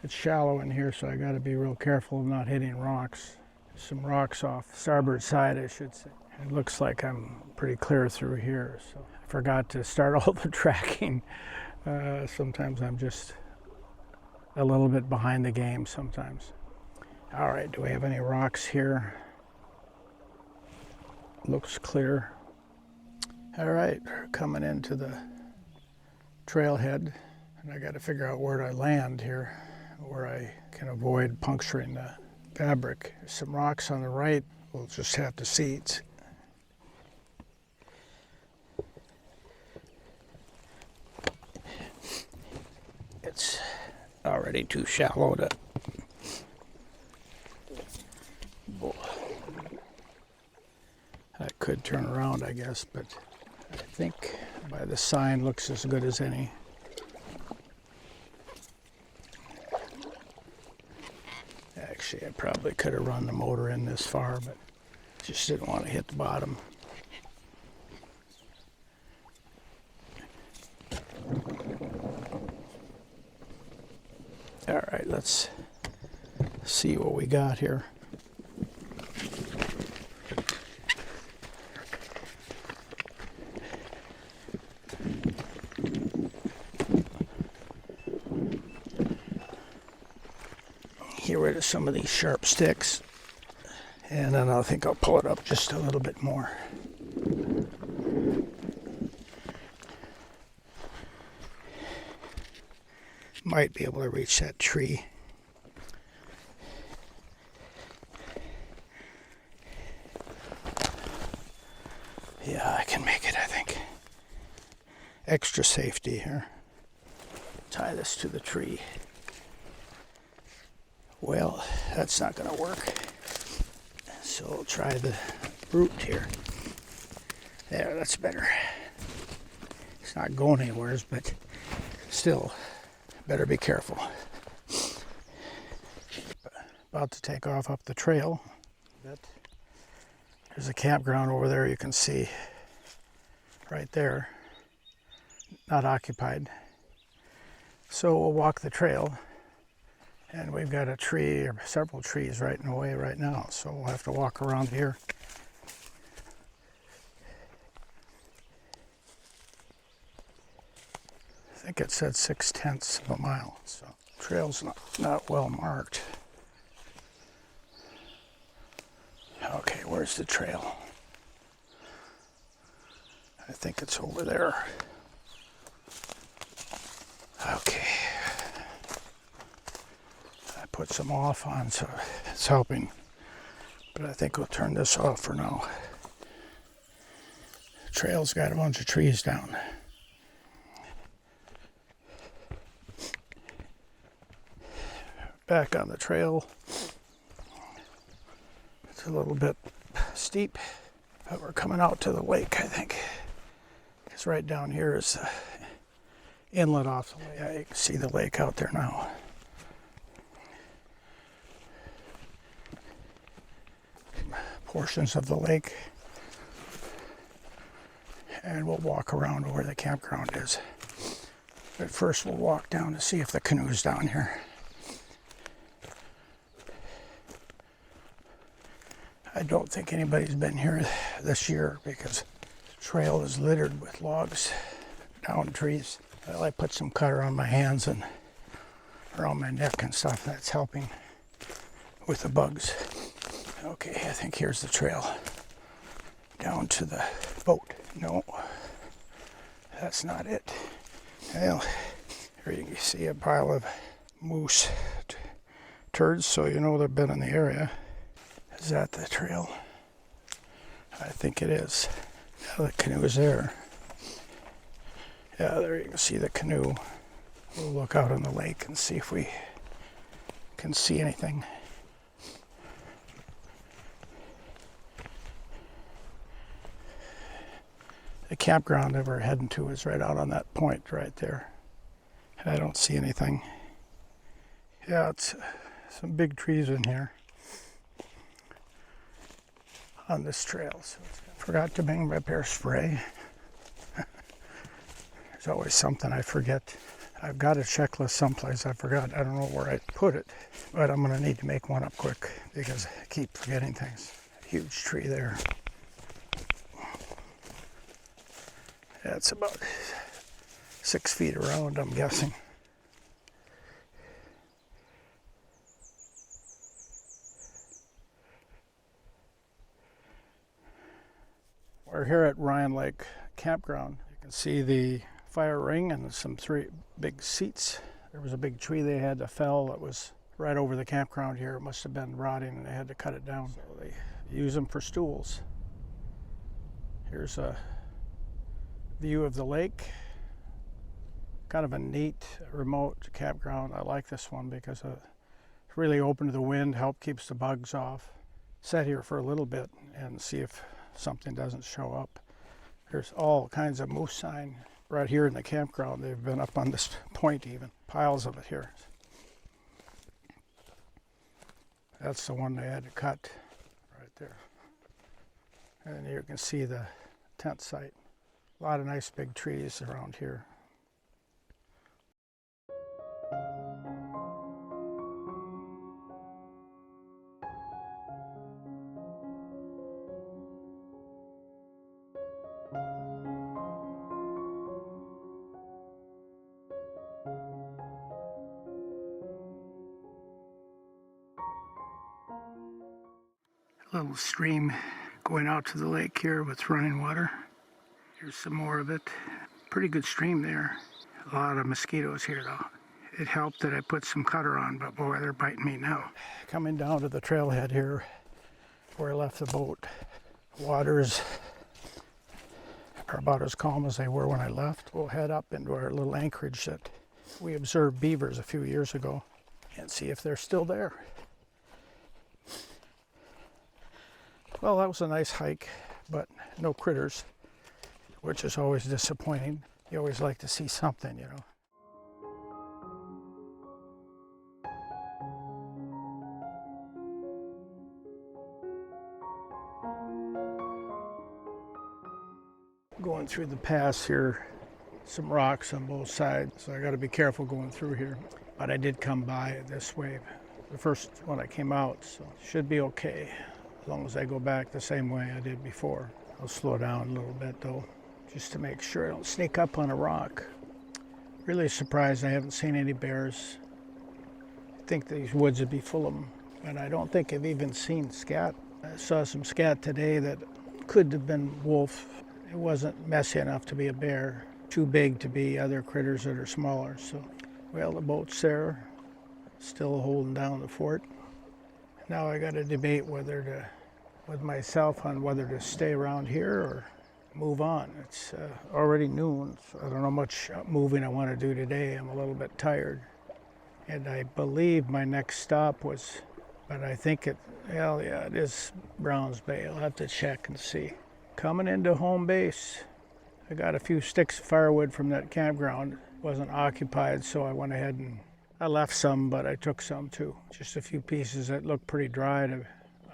It's shallow in here, so I got to be real careful of not hitting rocks. Some rocks off starboard side, I should say. It looks like I'm pretty clear through here, so I forgot to start all the tracking. Sometimes I'm just a little bit behind the game sometimes. All right, do we have any rocks here? Looks clear. All right, we're coming into the trailhead, and I got to figure out where to land here, where I can avoid puncturing the fabric. There's some rocks on the right. We'll just have to see. It's already too shallow to... I could turn around, I guess, but I think by the sign looks as good as any. Actually, I probably could have run the motor in this far, but just didn't want to hit the bottom. All right, let's see what we got here. Get rid of some of these sharp sticks, and then I think I'll pull it up just a little bit more. Might be able to reach that tree. Yeah, I can make it, I think. Extra safety here. Tie this to the tree. Well, that's not going to work. So we'll try the root here. There, that's better. It's not going anywhere, but still, better be careful. About to take off up the trail. There's a campground over there you can see right there. Not occupied. So we'll walk the trail. And we've got a tree, or several trees right in the way right now, so we'll have to walk around here. I think it said 0.6 of a mile, so trail's not well marked. Okay, where's the trail? I think it's over there. Okay. Put some off on, so it's helping, but I think we'll turn this off for now. The trail's got a bunch of trees down. Back on the trail. It's a little bit steep, but we're coming out to the lake, I think. Because right down here is the inlet off the lake. Yeah, you can see the lake out there now. Portions of the lake, and we'll walk around where the campground is. But first we'll walk down to see if the canoe's down here. I don't think anybody's been here this year because the trail is littered with logs, down trees. Well, I put some cutter on my hands and around my neck and stuff. That's helping with the bugs. Okay, I think here's the trail down to the boat. No, that's not it. Well, here you can see a pile of moose turds, so you know they've been in the area. Is that the trail? I think it is. Yeah, the canoe is there. Yeah, there you can see the canoe. We'll look out on the lake and see if we can see anything. The campground that we're heading to is right out on that point right there. I don't see anything. Yeah, it's some big trees in here on this trail. So forgot to bring my bear spray. There's always something I forget. I've got a checklist someplace. I forgot. I don't know where I put it, but I'm going to need to make one up quick because I keep forgetting things. Huge tree there. That's about 6 feet around, I'm guessing. We're here at Ryan Lake Campground. You can see the fire ring and some 3 big seats. There was a big tree they had to fell that was right over the campground here. It must have been rotting and they had to cut it down. So they use them for stools. Here's a view of the lake. Kind of a neat remote campground. I like this one because it's really open to the wind, keeps the bugs off. Sat here for a little bit and see if something doesn't show up. There's all kinds of moose sign right here in the campground. They've been up on this point even. Piles of it here. That's the one they had to cut right there. And you can see the tent site. A lot of nice big trees around here. A little stream going out to the lake here with running water. Here's some more of it. Pretty good stream there. A lot of mosquitoes here though. It helped that I put some cutter on, but boy, they're biting me now. Coming down to the trailhead here where I left the boat. Waters are about as calm as they were when I left. We'll head up into our little anchorage that we observed beavers a few years ago and see if they're still there. Well, that was a nice hike, but no critters, which is always disappointing. You always like to see something, you know. Going through the pass here, some rocks on both sides, so I got to be careful going through here. But I did come by it this way, the first when I came out, so it should be okay. As long as I go back the same way I did before. I'll slow down a little bit though, just to make sure I don't sneak up on a rock. Really surprised I haven't seen any bears. I think these woods would be full of them, but I don't think I've even seen scat. I saw some scat today that could have been wolf. It wasn't messy enough to be a bear, too big to be other critters that are smaller. So, well, the boat's there, still holding down the fort. Now I got to debate with myself on whether to stay around here or move on. It's already noon, so I don't know how much moving I want to do today. I'm a little bit tired. And I believe my next stop was, but I think it is Browns Bay. I'll have to check and see. Coming into home base. I got a few sticks of firewood from that campground. It wasn't occupied, so I went ahead and I left some, but I took some too. Just a few pieces that look pretty dry.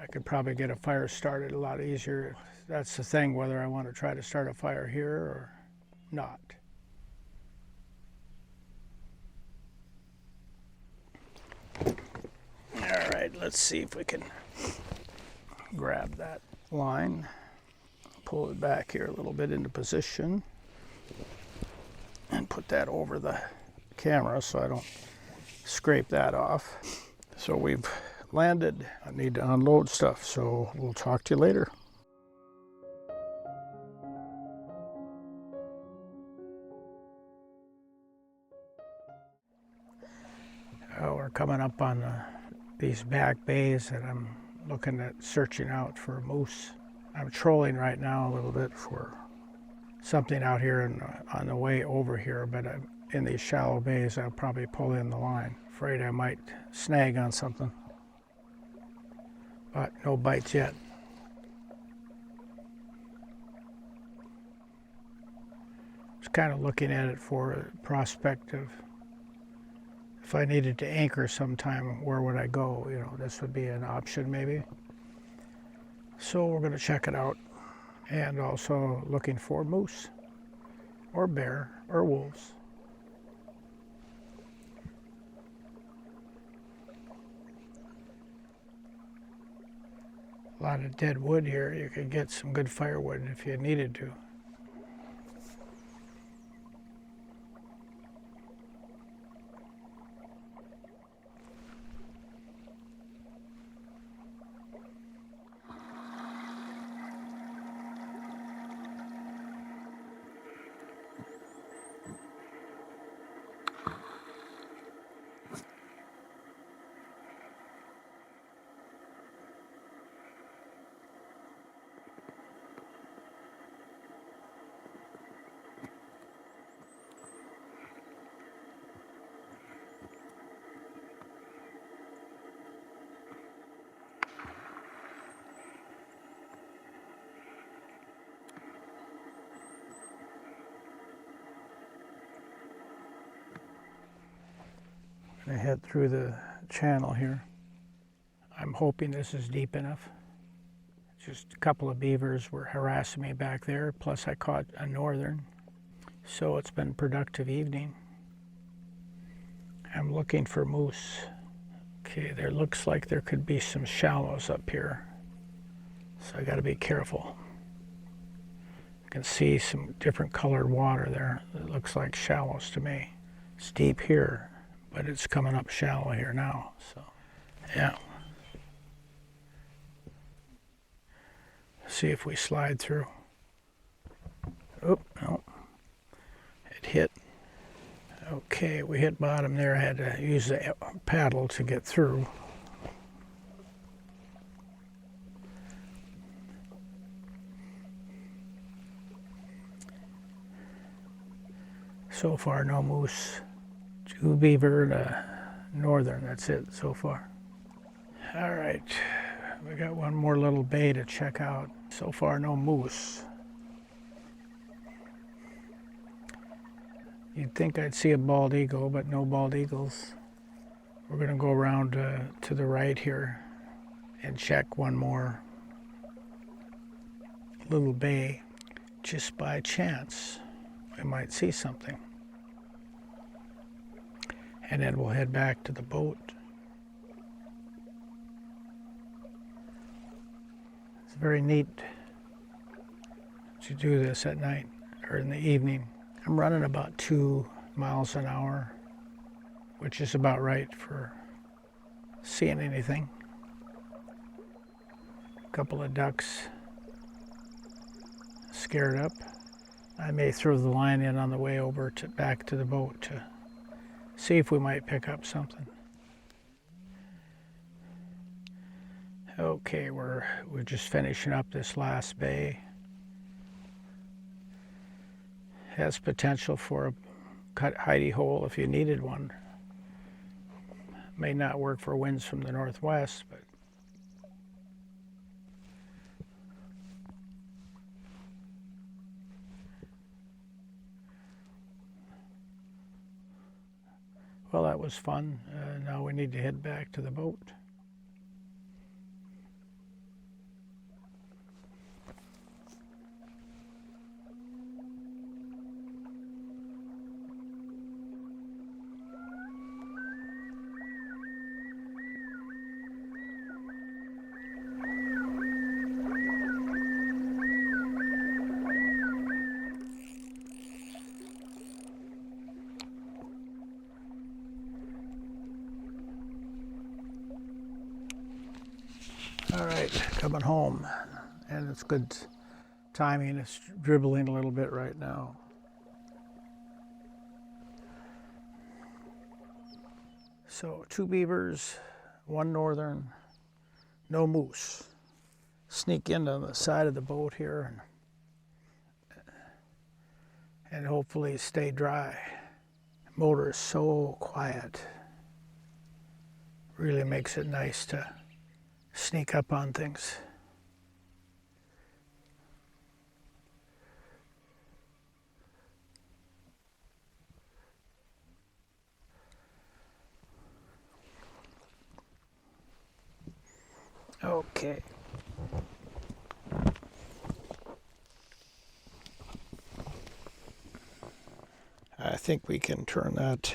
I could probably get a fire started a lot easier. That's the thing, whether I want to try to start a fire here or not. All right, let's see if we can grab that line. Pull it back here a little bit into position and put that over the camera so I don't scrape that off. So we've landed. I need to unload stuff, so we'll talk to you later. We're coming up on these back bays that I'm looking at searching out for moose. I'm trolling right now a little bit for something out here on the way over here, but in these shallow bays I'll probably pull in the line. Afraid I might snag on something, but no bites yet. Just kind of looking at it for a prospect of if I needed to anchor sometime, where would I go? You know, this would be an option maybe. So we're going to check it out, and also looking for moose or bear or wolves. A lot of dead wood here. You could get some good firewood if you needed to. I head through the channel here. I'm hoping this is deep enough. Just a couple of beavers were harassing me back there, plus I caught a northern. So it's been a productive evening. I'm looking for moose. Okay, there looks like there could be some shallows up here. So I gotta be careful. You can see some different colored water there. It looks like shallows to me. It's deep here, but it's coming up shallow here now, so yeah. See if we slide through. Oh, no. It hit. Okay, we hit bottom there. I had to use the paddle to get through. So far, no moose. 2 beaver and a northern. That's it so far. All right, we got one more little bay to check out. So far, no moose. You'd think I'd see a bald eagle, but no bald eagles. We're gonna go around to the right here and check one more little bay. Just by chance, we might see something. And then we'll head back to the boat. It's very neat to do this at night or in the evening. I'm running about 2 miles an hour, which is about right for seeing anything. A couple of ducks scared up. I may throw the line in on the way over to back to the boat to see if we might pick up something. Okay, we're just finishing up this last bay. Has potential for a cut hidey hole if you needed one. May not work for winds from the northwest, but well, that was fun. Now we need to head back to the boat. All right, coming home, and it's good timing. It's dribbling a little bit right now. So 2 beavers, 1 northern, no moose. Sneak in on the side of the boat here and hopefully stay dry. The motor is so quiet. Really makes it nice to sneak up on things. Okay. I think we can turn that